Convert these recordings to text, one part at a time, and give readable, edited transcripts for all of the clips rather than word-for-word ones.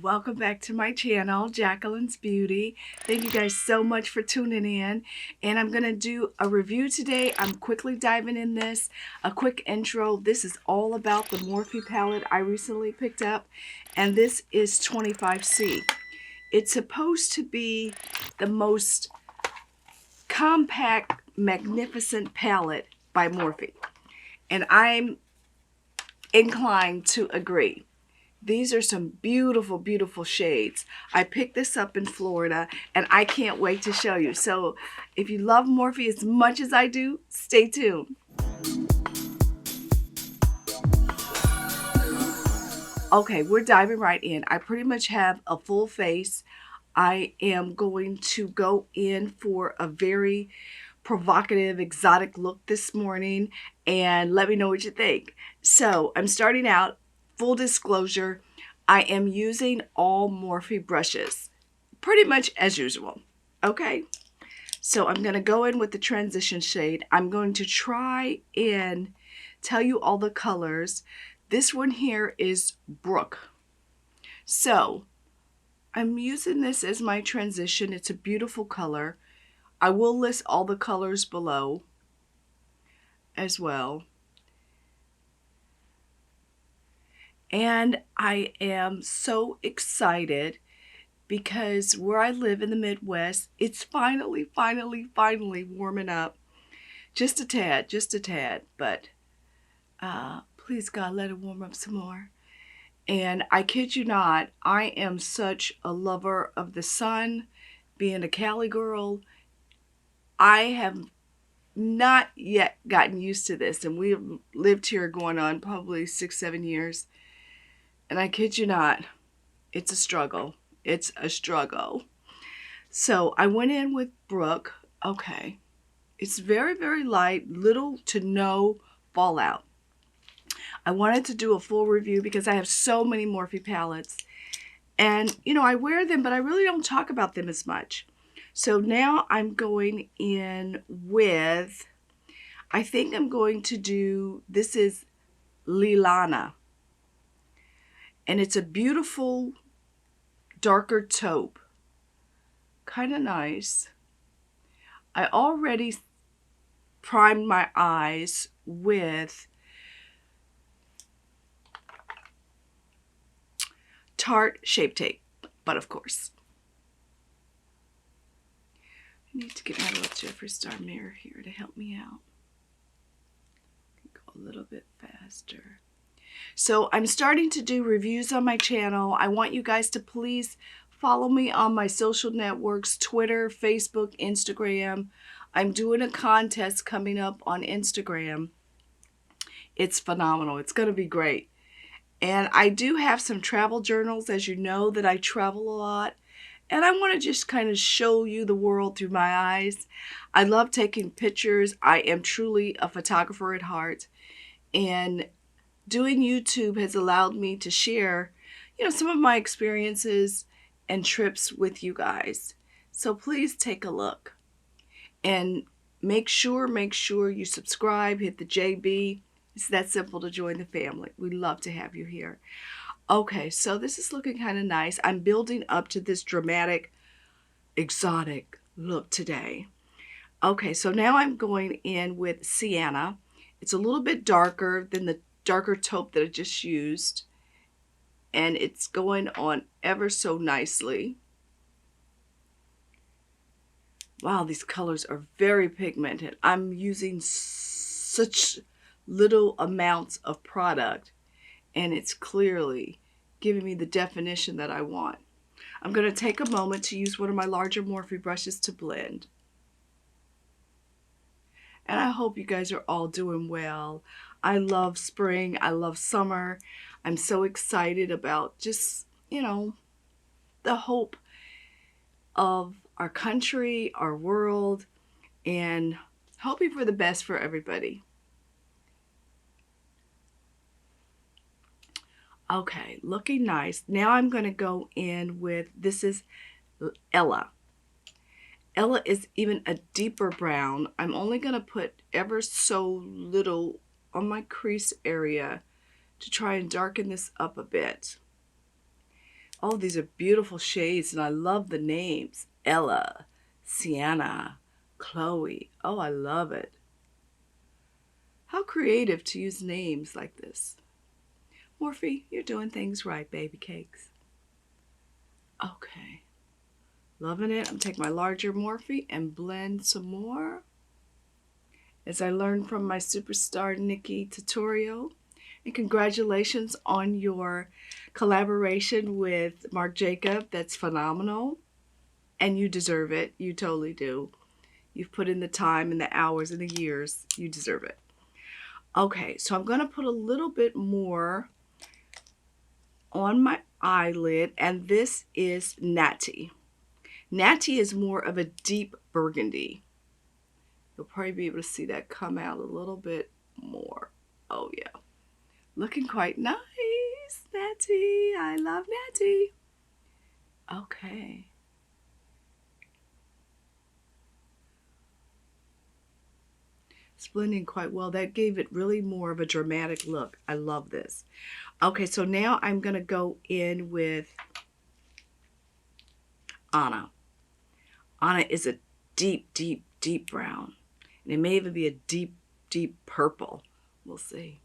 welcome back to my channel, Jacqueline's Beauty. Thank you guys so much for tuning in. And I'm going to do a review today. I'm quickly diving in this. A quick intro. This is all about the Morphe palette I recently picked up. And this is 25C. It's supposed to be the most compact, magnificent palette by Morphe. And I'm inclined to agree. These are some beautiful, beautiful shades. I picked this up in Florida and I can't wait to show you. So if you love Morphe as much as I do, stay tuned. Okay, we're diving right in. I pretty much have a full face. I am going to go in for a very provocative, exotic look this morning, and let me know what you think. So I'm starting out. Full disclosure, I am using all Morphe brushes, pretty much as usual, okay? So I'm going to go in with the transition shade. I'm going to try and tell you all the colors. This one here is Brook. So I'm using this as my transition. It's a beautiful color. I will list all the colors below as well. And I am so excited because where I live in the Midwest, it's finally warming up. Just a tad, but please God, let it warm up some more. And I kid you not, I am such a lover of the sun, being a Cali girl. I have not yet gotten used to this, and we have lived here going on probably 6-7 years. And I kid you not, it's a struggle. It's a struggle. So I went in with Brook. Okay. It's very, very light, little to no fallout. I wanted to do a full review because I have so many Morphe palettes. And, you know, I wear them, but I really don't talk about them as much. So now I'm going in with, I think I'm going to do, this is Lilana. And it's a beautiful darker taupe. Kind of nice. I already primed my eyes with Tarte Shape Tape. But of course, I need to get my little Jeffree Star mirror here to help me out. Go a little bit faster. So I'm starting to do reviews on my channel. I want you guys to please follow me on my social networks, Twitter, Facebook, Instagram. I'm doing a contest coming up on Instagram. It's phenomenal. It's going to be great. And I do have some travel journals, as you know, that I travel a lot. And I want to just kind of show you the world through my eyes. I love taking pictures. I am truly a photographer at heart. And doing YouTube has allowed me to share, you know, some of my experiences and trips with you guys. So please take a look and make sure you subscribe, hit the JB. It's that simple to join the family. We'd love to have you here. Okay, so this is looking kind of nice. I'm building up to this dramatic, exotic look today. Okay, so now I'm going in with Sienna. It's a little bit darker than the darker taupe that I just used, and it's going on ever so nicely. Wow, these colors are very pigmented. I'm using such little amounts of product, and it's clearly giving me the definition that I want. I'm going to take a moment to use one of my larger Morphe brushes to blend. And I hope you guys are all doing well. I love spring. I love summer. I'm so excited about just, you know, the hope of our country, our world, and hoping for the best for everybody. Okay, looking nice. Now I'm going to go in with, this is Ella. Ella is even a deeper brown. I'm only going to put ever so little on my crease area to try and darken this up a bit. Oh, these are beautiful shades, and I love the names. Ella, Sienna, Chloe. Oh, I love it. How creative to use names like this. Morphe, you're doing things right, baby cakes. Okay. Loving it. I'm taking my larger Morphe and blend some more. As I learned from my Superstar Nikki tutorial. And congratulations on your collaboration with Marc Jacob. That's phenomenal. And you deserve it. You totally do. You've put in the time and the hours and the years. You deserve it. Okay, so I'm going to put a little bit more on my eyelid, and this is Natty. Natty is more of a deep burgundy. You'll probably be able to see that come out a little bit more. Oh yeah, looking quite nice. Natty, I love Natty. Okay. It's blending quite well. That gave it really more of a dramatic look. I love this. Okay, so now I'm going to go in with Anna. Anna is a deep, deep, deep brown. And it may even be a deep, deep purple. We'll see.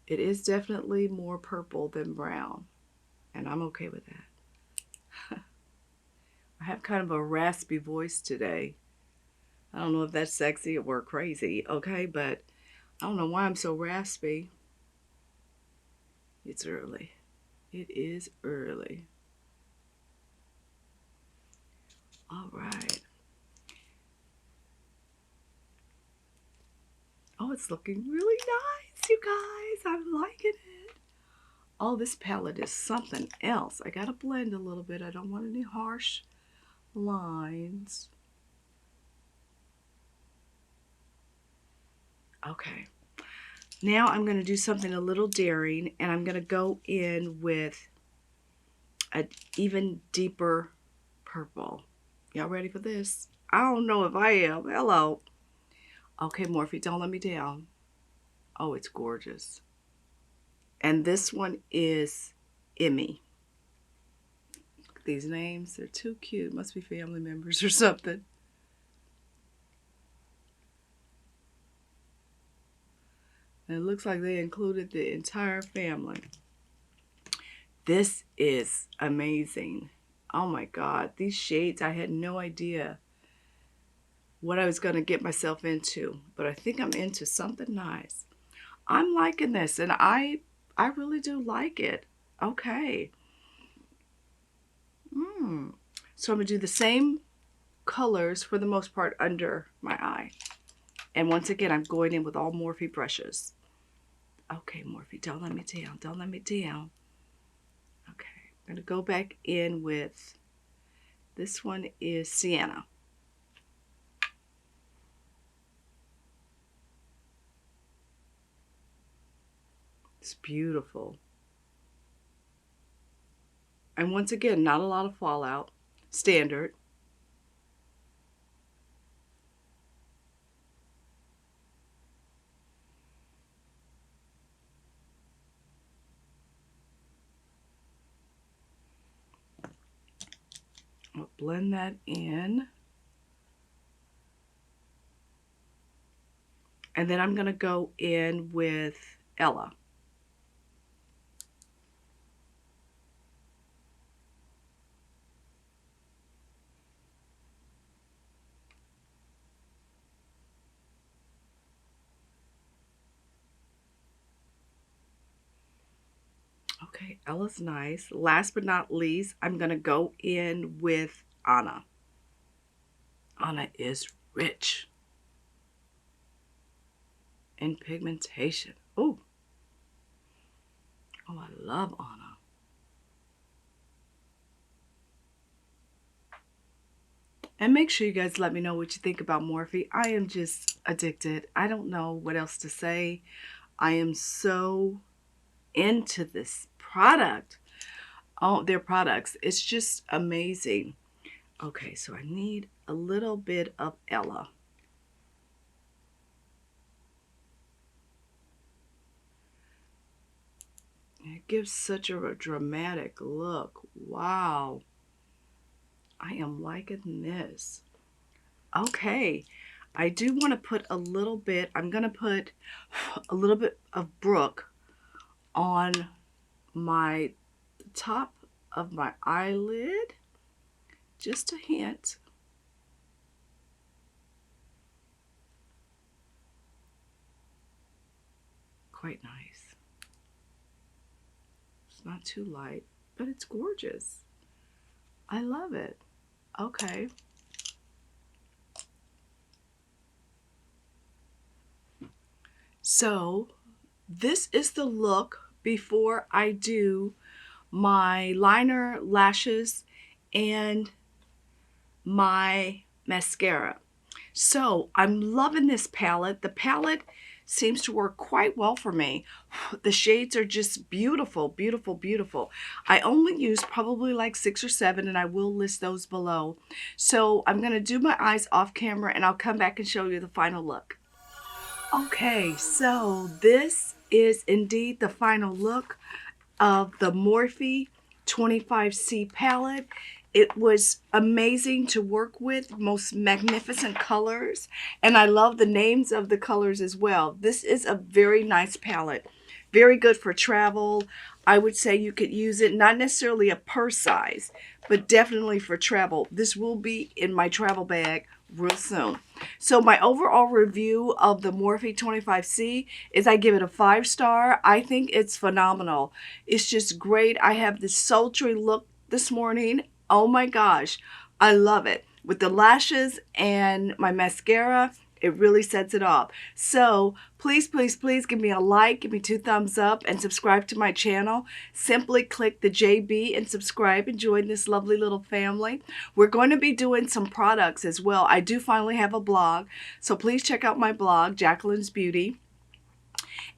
It is definitely more purple than brown. And I'm okay with that. I have kind of a raspy voice today. I don't know if that's sexy or crazy, okay? But I don't know why I'm so raspy. It's early. It is early. All right. Oh, it's looking really nice, you guys. I'm liking it. Oh, this palette is something else. I gotta blend a little bit. I don't want any harsh lines. Okay. Now I'm going to do something a little daring, and I'm going to go in with an even deeper purple. Y'all ready for this? I don't know if I am. Hello. Okay, Morphe, don't let me down. Oh, it's gorgeous. And this one is Emmy. Look at these names. They're too cute. Must be family members or something. And it looks like they included the entire family. This is amazing. Oh my God, these shades, I had no idea what I was going to get myself into, but I think I'm into something nice. I'm liking this, and I really do like it. Okay. So I'm going to do the same colors for the most part under my eye. And once again, I'm going in with all Morphe brushes. Okay, Morphe, don't let me down. Don't let me down. Okay, I'm going to go back in with, this one is Sienna. It's beautiful. And once again, not a lot of fallout. Standard. I'll blend that in. And then I'm going to go in with Ella. Okay, Ella's nice. Last but not least, I'm going to go in with Anna. Anna is rich in pigmentation. Oh, I love Anna. And make sure you guys let me know what you think about Morphe. I am just addicted. I don't know what else to say. I am so into this product. Oh, their products. It's just amazing. Okay, so I need a little bit of Ella. It gives such a dramatic look. Wow. I am liking this. Okay. I do want to put a little bit, I'm going to put a little bit of Brook on my top of my eyelid. Just a hint. Quite nice. It's not too light, but it's gorgeous. I love it. Okay. So this is the look before I do my liner, lashes, and my mascara. So I'm loving this palette. The palette seems to work quite well for me. The shades are just beautiful, beautiful, beautiful. I only use probably like 6 or 7, and I will list those below. So I'm going to do my eyes off camera, and I'll come back and show you the final look. Okay, so this is indeed the final look of the Morphe 25C palette. It was amazing to work with, most magnificent colors, and I love the names of the colors as well. This is a very nice palette. Very good for travel. I would say you could use it, not necessarily a purse size, but definitely for travel. This will be in my travel bag real soon. So my overall review of the Morphe 25C is I give it a 5-star. I think it's phenomenal. It's just great. I have this sultry look this morning. Oh my gosh, I love it. With the lashes and my mascara, it really sets it off. So please, please, please give me a like, give me 2 thumbs up, and subscribe to my channel. Simply click the JB and subscribe and join this lovely little family. We're going to be doing some products as well. I do finally have a blog, so please check out my blog, Jacqueline's Beauty.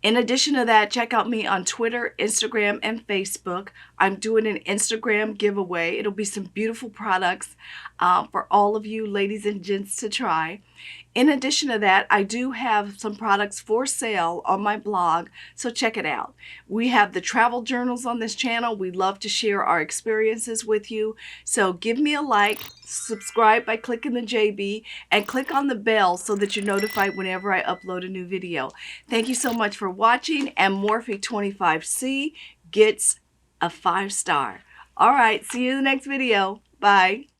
In addition to that, check out me on Twitter, Instagram, and Facebook. I'm doing an Instagram giveaway. It'll be some beautiful products for all of you ladies and gents to try. In addition to that, I do have some products for sale on my blog, so check it out. We have the travel journals on this channel. We love to share our experiences with you. So give me a like, subscribe by clicking the JB, and click on the bell so that you're notified whenever I upload a new video. Thank you so much for watching, and Morphe 25C gets a 5-star. All right, see you in the next video. Bye.